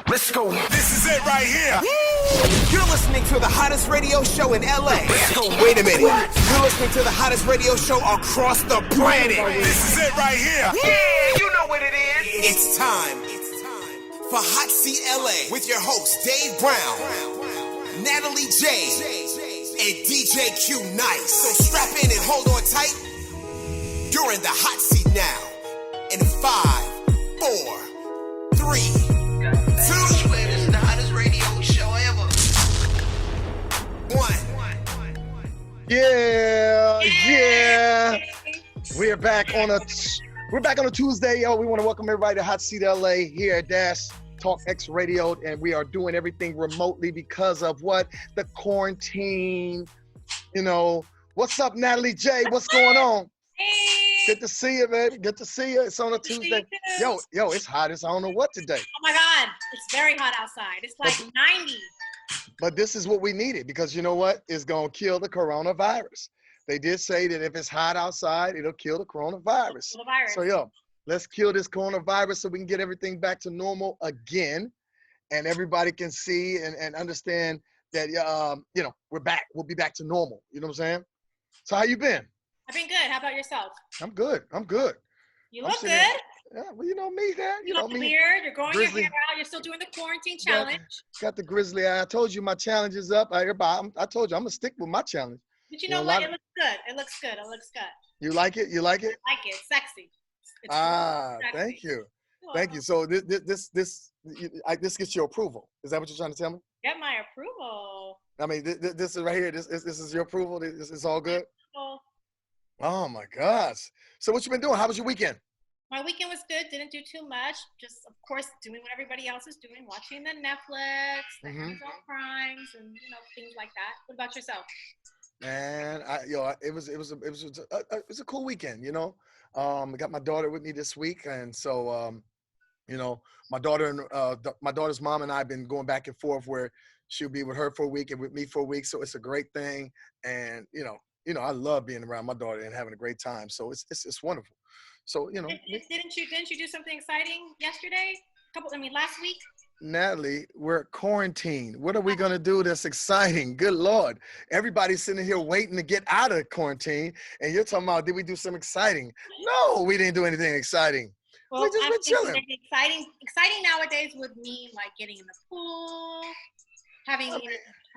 Let's go. This is it right here. You're listening to the hottest radio show in LA. Let's go. Wait a minute. What? You're listening to the hottest radio show across the planet. This is it right here. Yeah, you know what it is. It's time for Hot Seat LA with your hosts Dave Brown, Natalie J, and DJ Q Nice. So strap in and hold on tight. You're in the hot seat now. In 5, 4, 3, 2. This is the hottest radio show ever. 1. Yeah. We're back on a Tuesday, yo. We want to welcome everybody to Hot Seat LA here at Dash Talk X Radio, and we are doing everything remotely because of what? The quarantine. You know, what's up, Natalie J? What's going on? Hey. Good to see you, baby. Good to see you. It's on a Tuesday. Yo, it's hot. It's I don't know what today. Oh my God, it's very hot outside. It's like 90. But this is what we needed because you know what? It's gonna kill the coronavirus. They did say that if it's hot outside, it'll kill the coronavirus. So yo, let's kill this coronavirus so we can get everything back to normal again, and everybody can see and understand that you know, we're back. We'll be back to normal. You know what I'm saying? So how you been? I've been good. How about yourself? I'm good. You look good. Yeah, well, you know me, man. You know look me. weird. You're growing Grizzly. your hair out. You're still doing the quarantine challenge. Got the grizzly eye. I told you my challenge is up. I told you I'm gonna stick with my challenge. But you know what? It looks good. It looks good. It looks good. You like it? You like it? I like it. It's sexy. It's sexy. Thank you. Thank you. So this gets your approval. Is that what you're trying to tell me? Get my approval. I mean, this is right here. This is your approval. This is all good. Oh my gosh. So what you been doing? How was your weekend? My weekend was good. Didn't do too much. Just, of course, doing what everybody else is doing, watching the Netflix, the Amazon Primes, and things like that. What about yourself? Man, it was a cool weekend. You know, I got my daughter with me this week, and so you know, my daughter's mom and I have been going back and forth where she'll be with her for a week and with me for a week. So it's a great thing, and you know, I love being around my daughter and having a great time. So it's wonderful. So, you know. Didn't you do something exciting yesterday? Last week? Natalie, we're quarantined. What are we going to do that's exciting? Good Lord. Everybody's sitting here waiting to get out of quarantine. And you're talking about, did we do something exciting? No, we didn't do anything exciting. Well, we just been chilling. Exciting nowadays would mean like getting in the pool, having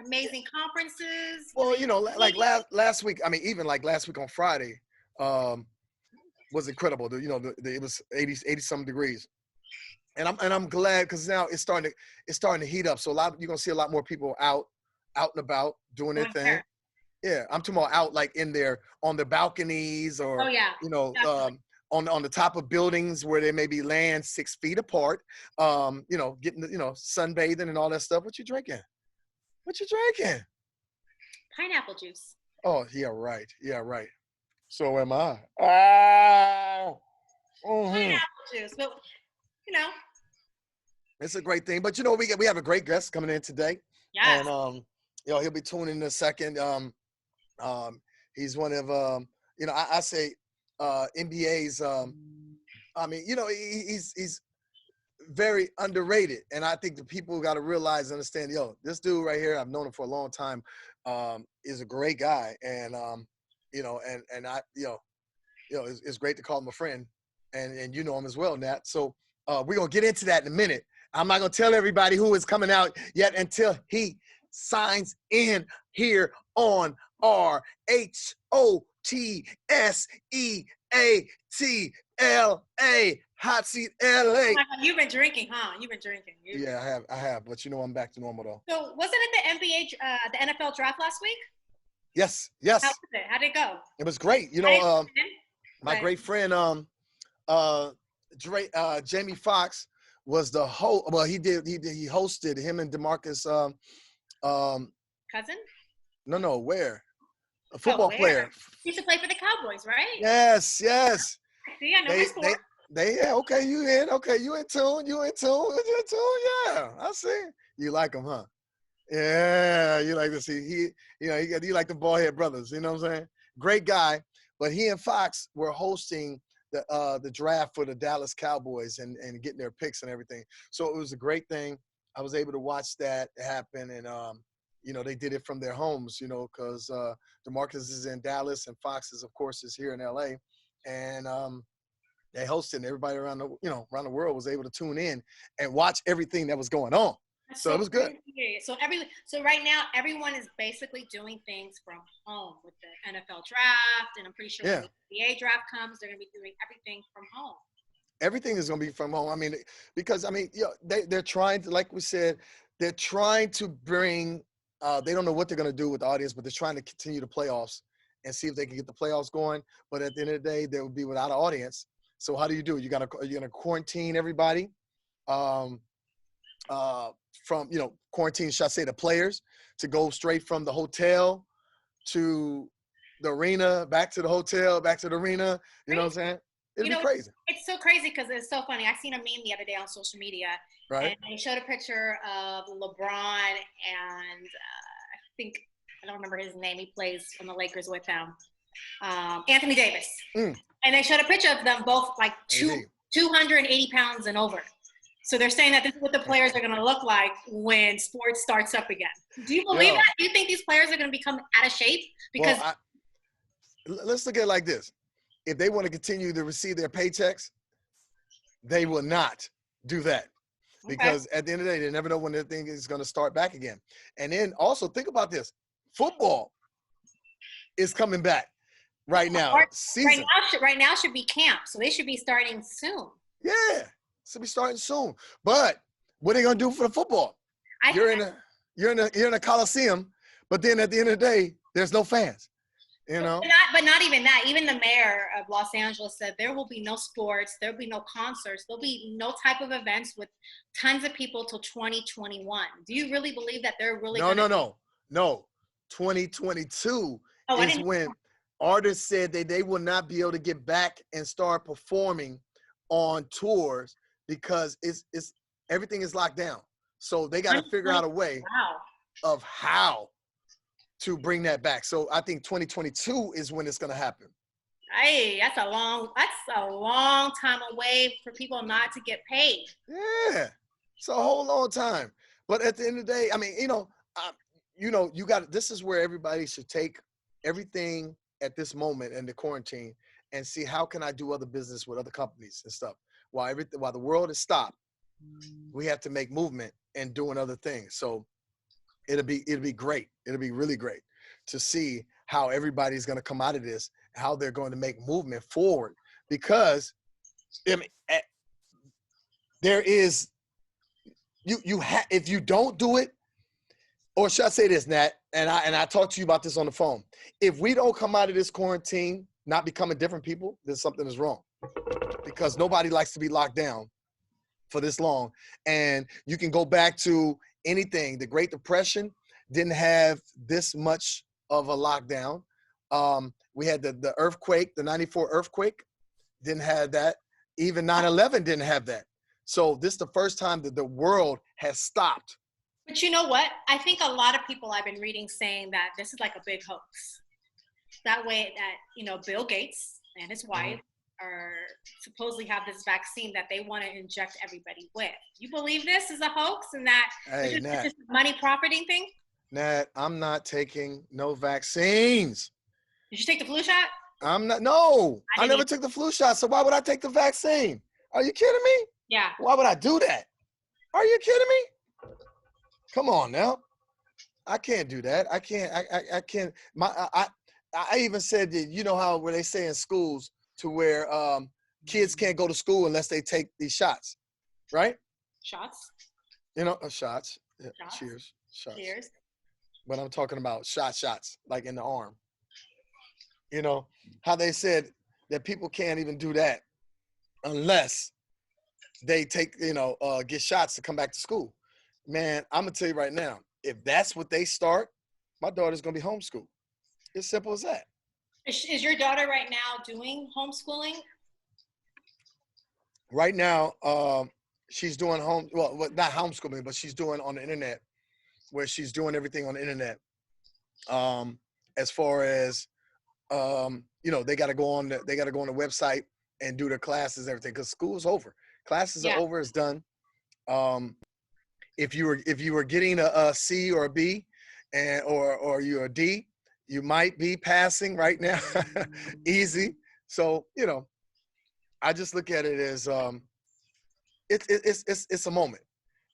amazing conferences. Well, you know, like last week, I mean, even like last week on Friday, was incredible. You know, it was 80 some degrees, and I'm glad because now it's starting to heat up. So you're gonna see a lot more people out and about doing their thing. Sure. Yeah, I'm talking about out like in there on their balconies or you know on the top of buildings where they may be laying 6 feet apart. You know, getting sunbathing and all that stuff. What you drinking? Pineapple juice. Oh yeah, right. So am I. Pineapple juice, but it's a great thing. But you know, we have a great guest coming in today. Yes. And you know, he'll be tuning in a second. He's one of I say NBA's. I mean, you know, he's very underrated, and I think the people got to realize, understand. This dude right here, I've known him for a long time. Is a great guy, and you know, and I, it's great to call him a friend, and you know him as well, Nat. So we're gonna get into that in a minute. I'm not gonna tell everybody who is coming out yet until he signs in here on our HotSeatLA Hot Seat LA. You've been drinking, huh? Yeah, I have. But you know, I'm back to normal though. So wasn't it the NBA, the NFL draft last week? Yes. How was it? How'd it go? It was great. You know, my great friend, Jamie Foxx was the host. Well, he hosted him and DeMarcus. Cousin? No, where? A football player. He used to play for the Cowboys, right? Yes. See, I know his score. Okay, you in? Okay, you in tune? You in tune? Yeah, I see. You like him, huh? Yeah, you like to see you like the ballhead brothers. You know what I'm saying? Great guy, but he and Fox were hosting the draft for the Dallas Cowboys and getting their picks and everything. So it was a great thing. I was able to watch that happen, and you know, they did it from their homes, you know, because DeMarcus is in Dallas and Fox is, of course, is here in LA, and they hosted, and everybody around the, you know, around the world was able to tune in and watch everything that was going on. That's So it was good. crazy. So right now everyone is basically doing things from home with the NFL draft, and I'm pretty sure when the NBA draft comes, they're gonna be doing everything from home. Everything is going to be from home. I mean, because I mean, you know, they're trying to, like we said, they're trying to bring. They don't know what they're going to do with the audience, but they're trying to continue the playoffs and see if they can get the playoffs going. But at the end of the day, they will be without an audience. So how do you do it? You're going to quarantine everybody from, you know, quarantine, should I say, the players, to go straight from the hotel to the arena, back to the hotel, back to the arena. You know what I'm saying? It'd be crazy. It's so crazy because it's so funny. I seen a meme the other day on social media, right? And they showed a picture of LeBron and I don't remember his name. He plays on the Lakers with him, Anthony Davis. And they showed a picture of them both like 280 pounds and over. So they're saying that this is what the players are going to look like when sports starts up again. Do you believe that? Do you think these players are going to become out of shape? Because let's look at it like this. If they want to continue to receive their paychecks, they will not do that. Because at the end of the day, they never know when their thing is going to start back again. And then also think about this. Football is coming back right now. Right now should be camp. So they should be starting soon. Yeah, should be starting soon. But what are they going to do for the football? You're in a coliseum, but then at the end of the day, there's no fans. You know, but not even that. Even the mayor of Los Angeles said there will be no sports, there'll be no concerts, there'll be no type of events with tons of people till 2021. Do you really believe that they're really? No. 2022 is when artists said that they will not be able to get back and start performing on tours because it's everything is locked down. So they got to figure out a way of how to bring that back. So I think 2022 is when it's going to happen. Hey, that's a long time away for people not to get paid. Yeah, it's a whole long time. But at the end of the day, I mean, you got, this is where everybody should take everything at this moment in the quarantine and see how can I do other business with other companies and stuff. While the world is stopped, we have to make movement and doing other things. So it'll be great. It'll be really great to see how everybody's going to come out of this, how they're going to make movement forward. Because I mean, there is if you don't do it, or should I say this, Nat? And I talked to you about this on the phone. If we don't come out of this quarantine not becoming different people, then something is wrong. Because nobody likes to be locked down for this long. And you can go back to anything. The Great Depression didn't have this much of a lockdown. We had the earthquake, the 94 earthquake, didn't have that. Even 9/11 didn't have that. So this is the first time that the world has stopped. But you know what? I think a lot of people I've been reading saying that this is like a big hoax. That way that, Bill Gates and his wife are supposedly have this vaccine that they want to inject everybody with. You believe this is a hoax and that it's just a money profiting thing? Nat, I'm not taking no vaccines. Did you take the flu shot? I'm not. No, I never took the flu shot. So why would I take the vaccine? Are you kidding me? Yeah. Why would I do that? Are you kidding me? Come on now. I can't do that. I can't. I can't. I even said that, you know how where they say in schools to where kids can't go to school unless they take these shots, right? Shots. Shots. Yeah, shots. Cheers. Shots. Cheers. But I'm talking about shots, like in the arm. You know, how they said that people can't even do that unless they take, get shots to come back to school. Man, I'm going to tell you right now, if that's what they start, my daughter's going to be homeschooled. It's simple as that. Is your daughter right now doing homeschooling? Right now, she's doing not homeschooling, but she's doing on the internet, where she's doing everything on the internet. As far as, they got to go on the website and do their classes, everything, because school's over. Classes are over, it's done. if you were getting a C or a B, and or you're a D, you might be passing right now, easy. So I just look at it as it's a moment.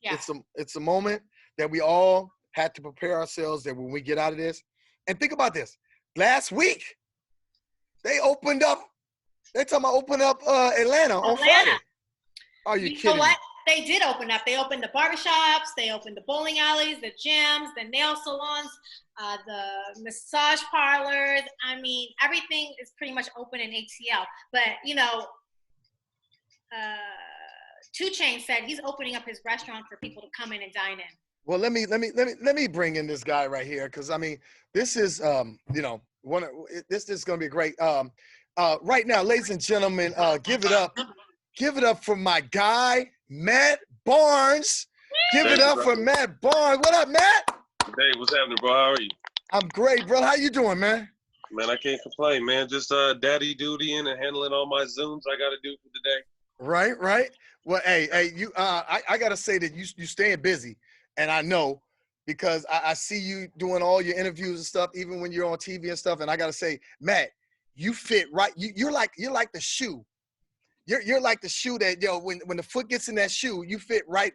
Yeah. It's a moment that we all had to prepare ourselves that when we get out of this. And think about this. Last week, they opened up. They're talking about opening up Atlanta on Friday. Are you kidding know what? me? They did open up. They opened the barbershops. They opened the bowling alleys, the gyms, the nail salons, the massage parlors. I mean, everything is pretty much open in ATL. But, 2 Chainz said he's opening up his restaurant for people to come in and dine in. Well, let me bring in this guy right here, because I mean, this is this is going to be great. Right now, ladies and gentlemen, give it up for my guy Matt Barnes. Give it up for Matt Barnes. What up, Matt? Hey, what's happening, bro? How are you? I'm great, bro. How you doing, man? Man, I can't complain, man. Just daddy dutying and handling all my Zooms I got to do for the day. Right. Well, hey, you. I gotta say that you staying busy, and I know because I see you doing all your interviews and stuff, even when you're on TV and stuff. And I gotta say, Matt, you fit right. You're like the shoe. You're like the shoe that when the foot gets in that shoe, you fit right.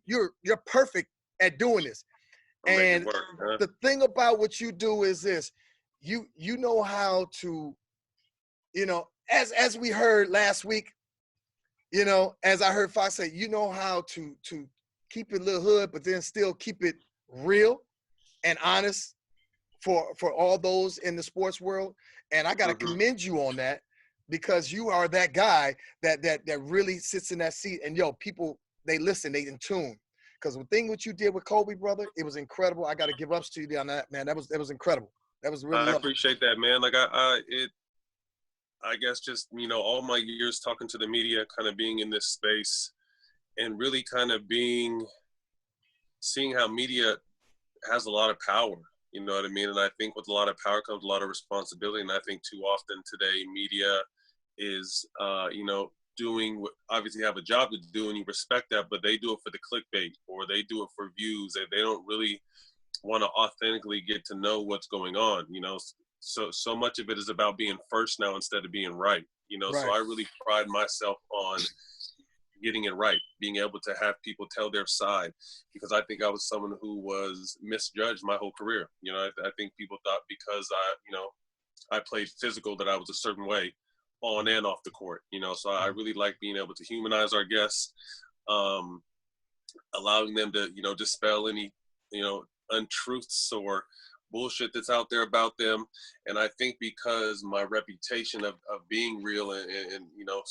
You're perfect at doing this. And work, huh? the thing about what you do is this: you know how to, as we heard last week, as I heard Fox say, you know how to keep it a little hood, but then still keep it real and honest for all those in the sports world. And I got to commend you on that, because you are that guy that really sits in that seat. And people, they listen, they in tune. Because the thing what you did with Kobe, brother, it was incredible. I got to give ups to you on that, man. That was incredible. That was really. I appreciate that, man. Like I guess just all my years talking to the media, kind of being in this space, and really kind of seeing how media has a lot of power. You know what I mean? And I think with a lot of power comes a lot of responsibility. And I think too often today, media is, doing what obviously have a job to do, and you respect that, but they do it for the clickbait, or they do it for views, and they don't really want to authentically get to know what's going on. So much of it is about being first now instead of being right. Right. So I really pride myself on getting it right, being able to have people tell their side, because I think I was someone who was misjudged my whole career. I think people thought because I played physical that I was a certain way on and off the court, so I really like being able to humanize our guests, allowing them to, dispel any, untruths or bullshit that's out there about them. And I think because my reputation of being real and a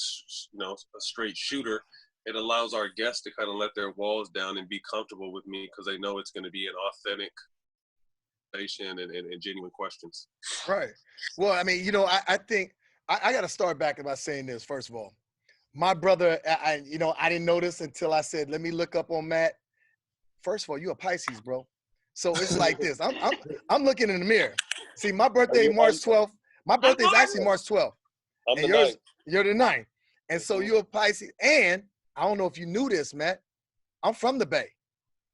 straight shooter, it allows our guests to kind of let their walls down and be comfortable with me, because they know it's going to be an authentic and genuine questions. Right. Well, I mean, I think I got to start back by saying this. First of all, my brother, I didn't know this until I said, let me look up on Matt. First of all, you a Pisces, bro. So it's like this. I'm looking in the mirror. See, my birthday March 12th. My birthday is actually March 12th. I'm and the 9th. You're the 9th. And so you're a Pisces. And I don't know if you knew this, Matt. I'm from the Bay.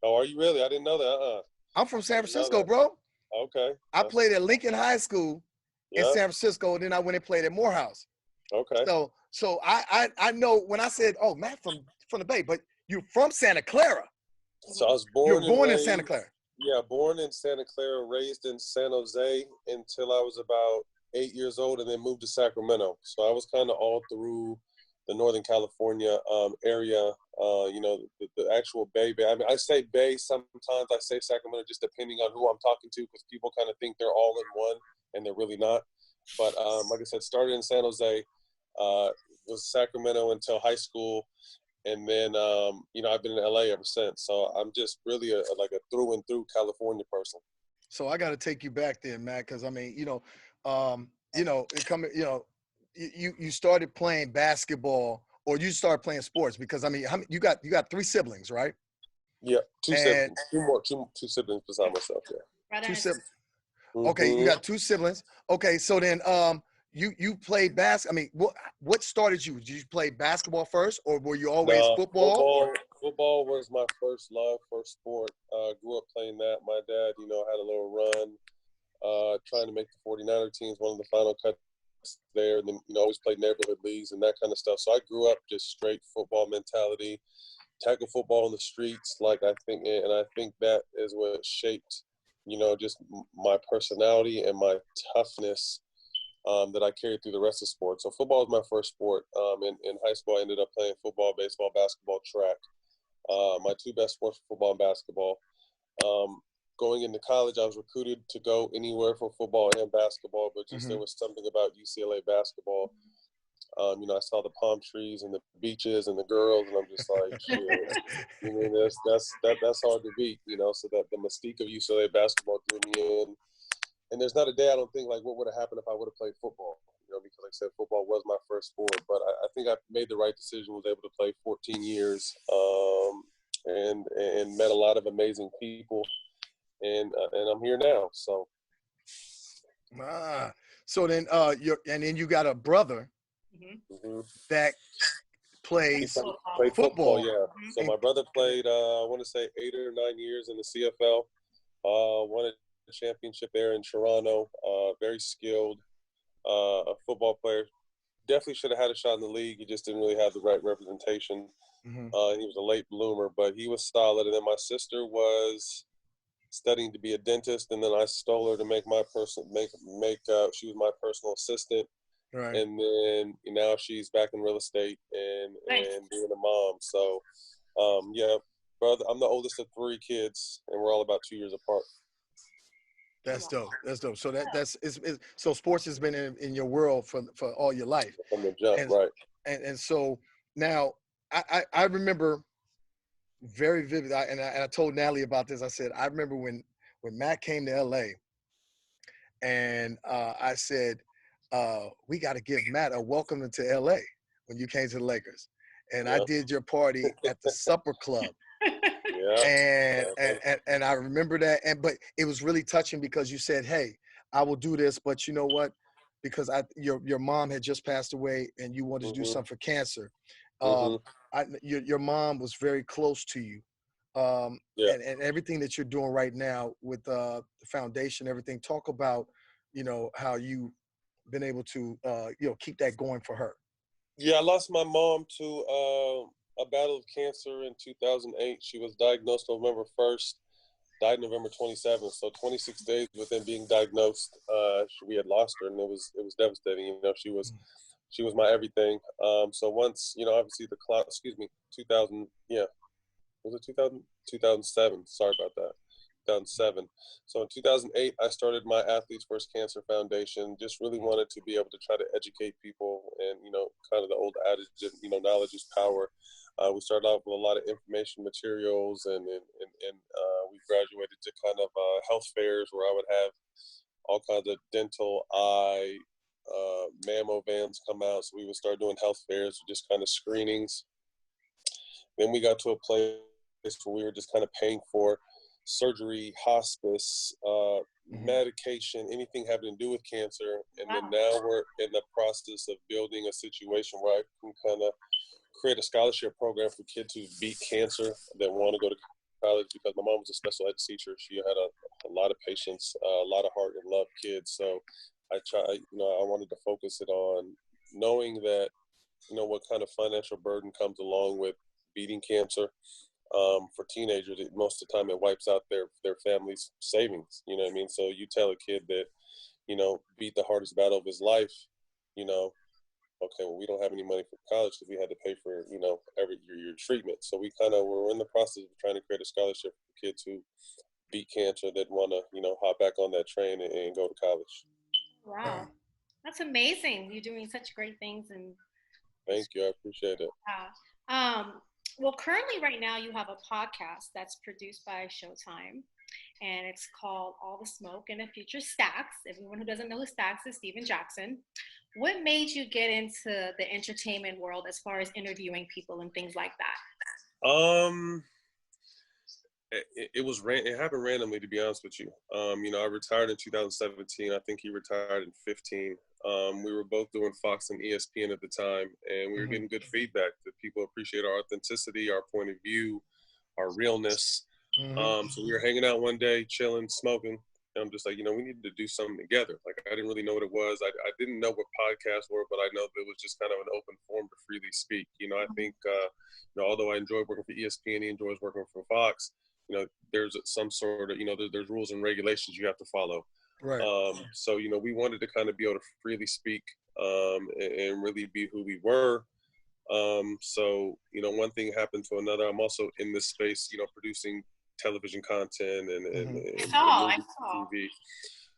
Oh, are you really? I didn't know that. I'm from San Francisco, bro. Okay. I played at Lincoln High School in San Francisco, and then I went and played at Morehouse. Okay. So I know when I said, oh, Matt from the Bay, but you're from Santa Clara. So I was born. You're born in Santa Clara. Yeah, born in Santa Clara, raised in San Jose until I was about 8 years old, and then moved to Sacramento. So I was kind of all through the Northern California area. The actual Bay. I mean, I say Bay sometimes. I say Sacramento, just depending on who I'm talking to, because people kind of think they're all in one, and they're really not. But like I said, started in San Jose, was Sacramento until high school. And then, I've been in LA ever since. So I'm just really a through and through California person. So I got to take you back there, Matt, because I mean, you started playing basketball, or you started playing sports, because I mean, you got 3 siblings, right? Yeah, two siblings, two siblings beside myself. Yeah, 2 siblings. Mm-hmm. Okay, you got 2 siblings. Okay, so then, you played basketball. I mean, what started you? Did you play basketball first, or were you always football? football was my first love, first sport. Grew up playing that. My dad, you know, had a little run, trying to make the 49er teams, one of the final cuts there. And then, you know, always played neighborhood leagues and that kind of stuff. So I grew up just straight football mentality, tackle football in the streets. I think that is what shaped, you know, just my personality and my toughness that I carried through the rest of sports. So football was my first sport. In high school, I ended up playing football, baseball, basketball, track. My two best sports were football and basketball. Going into college, I was recruited to go anywhere for football and basketball, but just there was something about UCLA basketball. You know, I saw the palm trees and the beaches and the girls, and I'm just like, shit. You know, that's hard to beat. You know, so that the mystique of UCLA basketball drew me in. And there's not a day I don't think, like, what would have happened if I would have played football? You know, because like I said, football was my first sport. But I think I made the right decision, was able to play 14 years, and met a lot of amazing people. And I'm here now. So. So then then you got a brother that plays football. Yeah. So my brother played, I want to say 8 or 9 years in the CFL. Won a championship there in Toronto. Very skilled football player. Definitely should have had a shot in the league. He just didn't really have the right representation. He was a late bloomer, but he was solid. And then my sister was studying to be a dentist, and then I stole her to make my she was my personal assistant. Right. And then now she's back in real estate and being a mom. So, yeah, brother, I'm the oldest of 3 kids, and we're all about 2 years apart. That's dope. That's dope. So so sports has been in your world for all your life. From the jump, right. And so now I remember very vividly, and I told Natalie about this. I said, I remember when Matt came to LA, and I said, we got to give Matt a welcome to LA when you came to the Lakers. And I did your party at the Supper Club. And I remember that, but it was really touching because you said, hey, I will do this, but you know what? Because your mom had just passed away and you wanted to do something for cancer. Your mom was very close to you. And everything that you're doing right now with the foundation, everything, talk about, you know, how you've been able to, you know, keep that going for her. Yeah, I lost my mom to a battle of cancer in 2008. She was diagnosed November 1st, died November 27th. So 26 days within being diagnosed, we had lost her, and it was devastating. You know, she was my everything. So once, you know, obviously 2000, was it 2000? 2007. Sorry about that. 2007. So in 2008, I started my Athletes First Cancer Foundation. Just really wanted to be able to try to educate people, and, you know, kind of the old adage, you know, knowledge is power. We started out with a lot of information materials, and we graduated to kind of health fairs where I would have all kinds of dental, eye, mammo vans come out. So we would start doing health fairs, just kind of screenings. Then we got to a place where we were just kind of paying for surgery, hospice, medication, anything having to do with cancer. And then now we're in the process of building a situation where I can kind of create a scholarship program for kids who beat cancer that want to go to college, because my mom was a special ed teacher. She had a lot of patience, a lot of heart and love kids. So I wanted to focus it on knowing that, you know, what kind of financial burden comes along with beating cancer. For teenagers, most of the time it wipes out their family's savings. You know what I mean? So you tell a kid that, you know, beat the hardest battle of his life, you know, okay, well, we don't have any money for college because we had to pay for, you know, every your treatment. So we're in the process of trying to create a scholarship for kids who beat cancer that want to, you know, hop back on that train and go to college. Wow. That's amazing. You're doing such great things. And thank you. I appreciate it. Well, currently right now you have a podcast that's produced by Showtime, and it's called All the Smoke and the Future Stacks. Everyone who doesn't know who Stacks is, Steven Jackson. What made you get into the entertainment world as far as interviewing people and things like that? it happened randomly, to be honest with you. I retired in 2017. I think he retired in 15. We were both doing Fox and ESPN at the time, and we were getting good feedback that people appreciate our authenticity, our point of view, our realness. So we were hanging out one day, chilling, smoking. And I'm just like, we need to do something together. Like, I didn't really know what it was. I didn't know what podcasts were, but I know that it was just kind of an open forum to freely speak. I think, although I enjoyed working for ESPN, he enjoys working for Fox. There's some sort of, there's rules and regulations you have to follow. Right. So, we wanted to kind of be able to freely speak and really be who we were. So, one thing happened to another. I'm also in this space, producing television content and I saw. TV.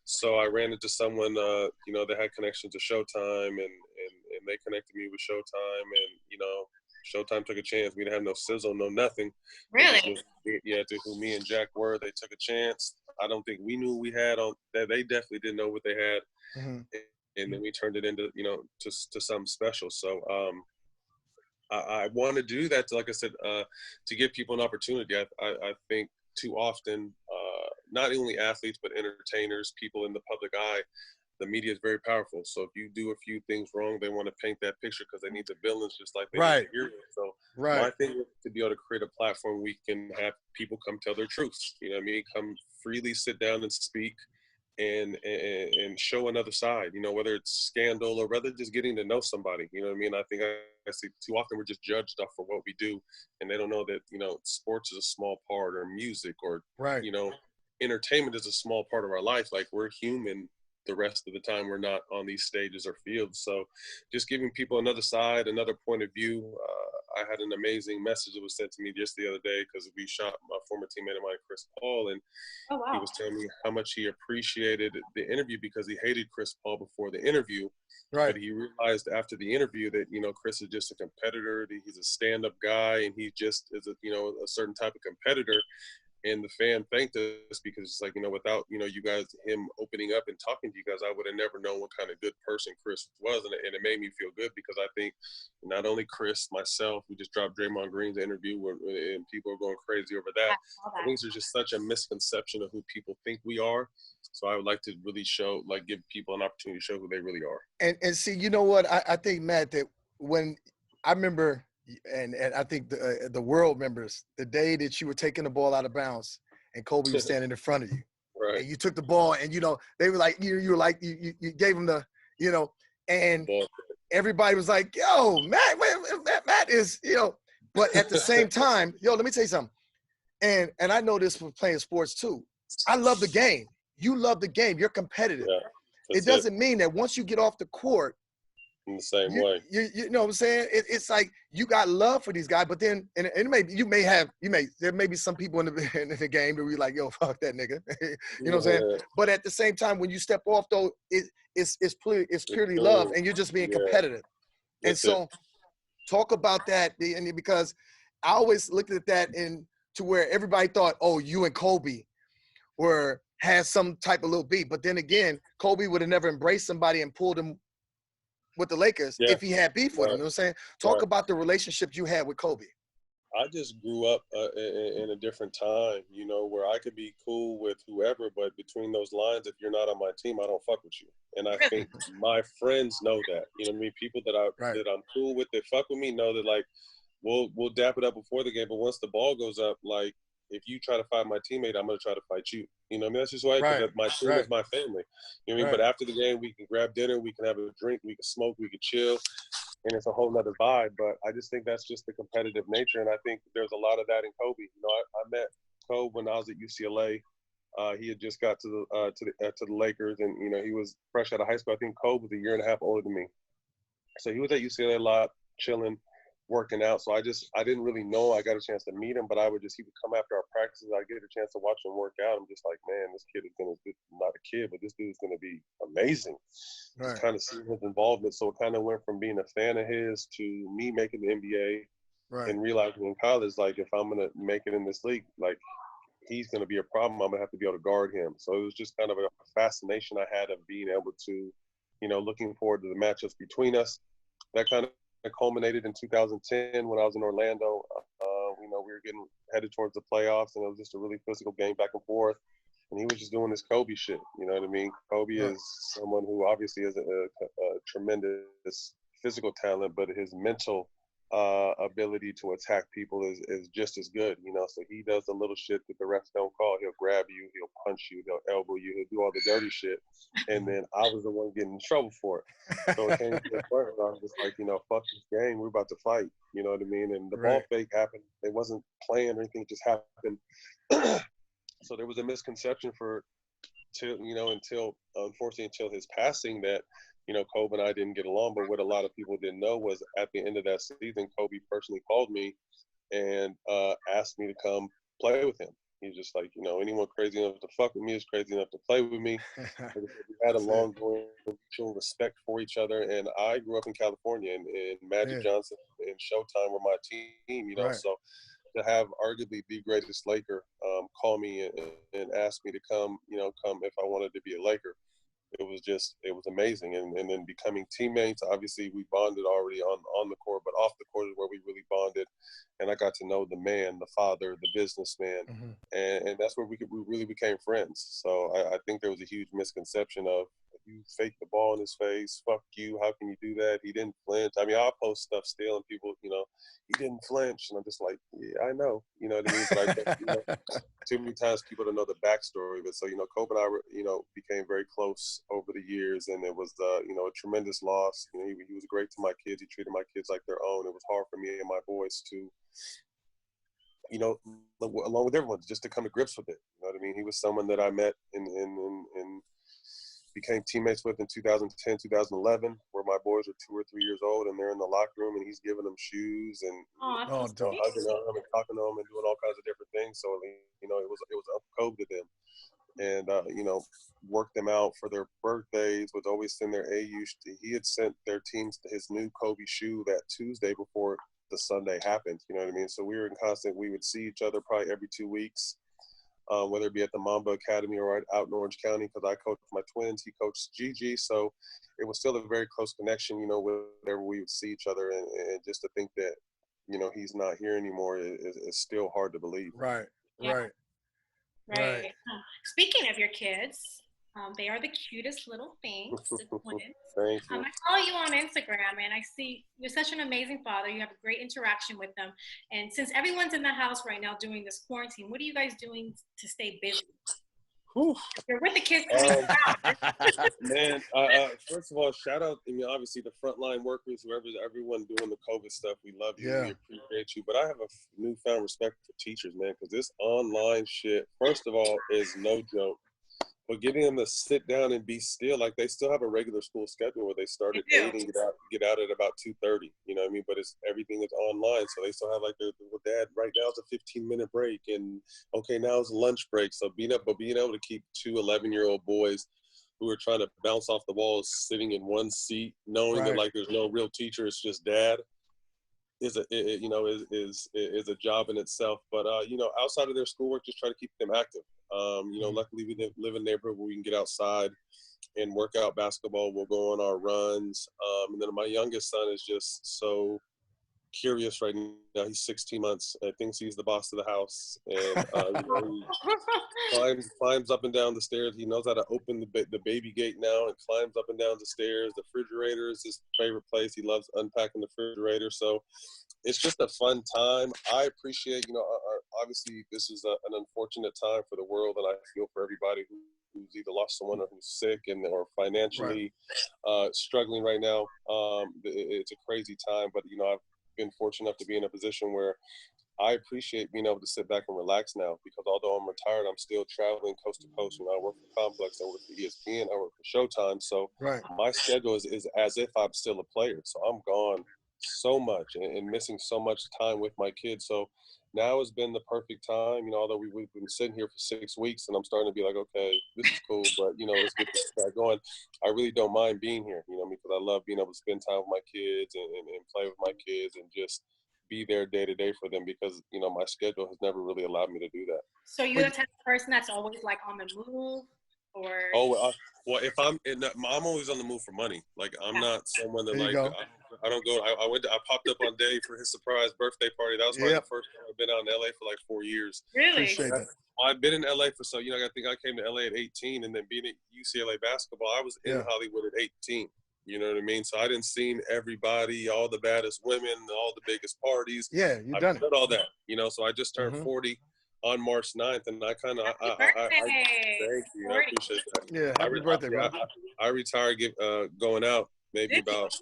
So I ran into someone, that had connections to Showtime, and they connected me with Showtime, and Showtime took a chance. We didn't have no sizzle, no nothing. Really? To who me and Jack were, they took a chance. I don't think we knew we had on that. They definitely didn't know what they had, and then we turned it into to something special. So I want to do that, like I said, to give people an opportunity. I think too often, not only athletes, but entertainers, people in the public eye, the media is very powerful. So if you do a few things wrong, they want to paint that picture because they need the villains just like they need the heroes. So my thing is to be able to create a platform we can have people come tell their truths. Come freely sit down and speak and show another side, whether it's scandal or whether just getting to know somebody, I think I see too often we're just judged off for what we do, and they don't know that, sports is a small part, or music, or, entertainment is a small part of our life. Like, we're human the rest of the time we're not on these stages or fields. So just giving people another side, another point of view. I had an amazing message that was sent to me just the other day because we shot my former teammate of mine, Chris Paul, and he was telling me how much he appreciated the interview because he hated Chris Paul before the interview. Right. But he realized after the interview that, Chris is just a competitor, that he's a stand-up guy, and he just is a certain type of competitor. And the fan thanked us because it's like, without, you guys, him opening up and talking to you guys, I would have never known what kind of good person Chris was. And it made me feel good because I think not only Chris, myself, we just dropped Draymond Green's interview and people are going crazy over that. I think there's just such a misconception of who people think we are. So I would like to really give people an opportunity to show who they really are. And see, you know what? I think, Matt, that when I remember – and I think the world remembers the day that you were taking the ball out of bounds and Kobe was standing in front of you. Right. And you took the ball and, they were like, you were like, you gave him the, and everybody was like, yo, Matt is, but at the same time, let me tell you something. And I know this from playing sports too. I love the game. You love the game. You're competitive. Yeah, it doesn't mean that once you get off the court, in the same way. You know what I'm saying? It's like you got love for these guys, but then and there may be some people in the game that be like, yo, fuck that nigga. You know what I'm saying? But at the same time, when you step off though, it's purely love and you're just being competitive. And so talk about that, and because I always looked at that to where everybody thought, oh, you and Kobe had some type of little beat. But then again, Kobe would have never embraced somebody and pulled him with the Lakers if he had beef with him. You know what I'm saying? Talk about the relationship you had with Kobe. I just grew up in a different time, where I could be cool with whoever, but between those lines, if you're not on my team, I don't fuck with you. And I think my friends know that. People that that I'm cool with, that fuck with me, know that, like, we'll dap it up before the game, but once the ball goes up, like, if you try to fight my teammate, I'm going to try to fight you. That's just why my team is my family. But after the game, we can grab dinner, we can have a drink, we can smoke, we can chill, and it's a whole nother vibe. But I just think that's just the competitive nature, and I think there's a lot of that in Kobe. I met Kobe when I was at UCLA. He had just got to the Lakers, and he was fresh out of high school. I think Kobe was a year and a half older than me, so he was at UCLA a lot, chilling, working out. So I didn't really know I got a chance to meet him, but he would come after our practices. I get a chance to watch him work out. I'm just like, man, this kid is not a kid, but this dude is gonna be amazing. Just kind of seeing his involvement. So it kind of went from being a fan of his to me making the NBA and realizing in college, like, if I'm gonna make it in this league, like, he's gonna be a problem. I'm gonna have to be able to guard him. So it was just kind of a fascination I had of being able to, looking forward to the matchups between us. That kind of of culminated in 2010 when I was in Orlando. You know, we were getting headed towards the playoffs, and it was just a really physical game back and forth. And he was just doing this Kobe shit. You know what I mean? Kobe is someone who obviously is a tremendous physical talent, but his mental ability to attack people is just as good, you know. So he does the little shit that the refs don't call. He'll grab you, he'll punch you, he'll elbow you, he'll do all the dirty shit. And then I was the one getting in trouble for it. So it came to the point where I was just like, you know, fuck this game, we're about to fight. You know what I mean? And the ball fake happened. It wasn't playing or anything, it just happened. So there was a misconception until unfortunately until his passing that, you know, Kobe and I didn't get along. But what a lot of people didn't know was at the end of that season, Kobe personally called me and asked me to come play with him. He's just like, you know, anyone crazy enough to fuck with me is crazy enough to play with me. We had a long-going mutual respect for each other. And I grew up in California, and Magic Johnson and Showtime were my team, you know. So to have arguably the greatest Laker call me and ask me to come if I wanted to be a Laker, it was amazing. And then becoming teammates, obviously we bonded already on the court, but off the court is where we really bonded. And I got to know the man, the father, the businessman, and that's where we really became friends. So I think there was a huge misconception of, you faked the ball in his face, fuck you, how can you do that? He didn't flinch. I mean, I'll post stuff still, and people, you know, he didn't flinch, and I'm just like, yeah, I know, you know what I mean? But I think, you know, too many times people don't know the backstory of it. So, you know, Kobe and I, you know, became very close over the years, and it was, you know, a tremendous loss. You know, he was great to my kids. He treated my kids like their own. It was hard for me and my boys to, you know, along with everyone, just to come to grips with it. You know what I mean? He was someone that I met in became teammates with in 2010, 2011, where my boys are 2 or 3 years old, and they're in the locker room, and he's giving them shoes and hugging on them and talking to them and doing all kinds of different things. So, you know, it was Uncle Kobe to them, and you know, worked them out for their birthdays. Would always send their AU. He had sent their teams his new Kobe shoe that Tuesday before the Sunday happened. You know what I mean? So we were in constant. We would see each other probably every 2 weeks. Whether it be at the Mamba Academy or out in Orange County, because I coached my twins, he coached Gigi, so it was still a very close connection, you know, whenever we would see each other, and just to think that, you know, he's not here anymore is still hard to believe. Right. Speaking of your kids, they are the cutest little things. Thank you. I follow you on Instagram, and I see you're such an amazing father. You have a great interaction with them. And since everyone's in the house right now doing this quarantine, what are you guys doing to stay busy? You're with the kids. Man, first of all, shout out, I mean, obviously the frontline workers, everyone doing the COVID stuff. We love you. We appreciate you. But I have a newfound respect for teachers, man, because this online shit, first of all, is no joke. But getting them to sit down and be still, like they still have a regular school schedule where they start at 8 and get out at about 2:30. You know what I mean? But everything is online, so they still have like Dad, right now it's a 15-minute break, and okay, now it's a lunch break. So being able to keep 2 11-year-old boys who are trying to bounce off the walls sitting in one seat, knowing that like there's no real teacher, it's just Dad, is a job in itself. But you know, outside of their schoolwork, just try to keep them active. You know, luckily we live in a neighborhood where we can get outside and work out basketball. We'll go on our runs. And then my youngest son is just so curious right now. He's 16 months and thinks he's the boss of the house. And you know, he climbs up and down the stairs. He knows how to open the baby gate now and climbs up and down the stairs. The refrigerator is his favorite place. He loves unpacking the refrigerator. So it's just a fun time. I appreciate, you know, obviously this is an unfortunate time for the world, and I feel for everybody who's either lost someone or who's sick or financially struggling right now. It's a crazy time, but you know, I've been fortunate enough to be in a position where I appreciate being able to sit back and relax now, because although I'm retired, I'm still traveling coast to coast. You know, I work for Complex, I work for ESPN, I work for Showtime. So my schedule is as if I'm still a player. So I'm gone so much and missing so much time with my kids. So now has been the perfect time, you know, although we've been sitting here for 6 weeks and I'm starting to be like, okay, this is cool, but you know, let's get this back going. I really don't mind being here, you know, because I love being able to spend time with my kids and play with my kids and just be there day to day for them, because, you know, my schedule has never really allowed me to do that. So you're the type of person that's always like on the move, or? Well, if I'm always on the move for money. Like I'm not someone that I don't go. I popped up on Dave for his surprise birthday party. That was probably the first time I've been out in LA for like 4 years. Really? Appreciate that. I've been in LA for I think I came to LA at 18, and then being at UCLA basketball, I was in Hollywood at 18. You know what I mean? So I didn't see everybody, all the baddest women, all the biggest parties. Yeah, you've done it. All that, so I just turned 40 on March 9th, and I kind of, Happy thank you, 40. I appreciate that. Yeah, happy birthday, bro. I retired going out maybe about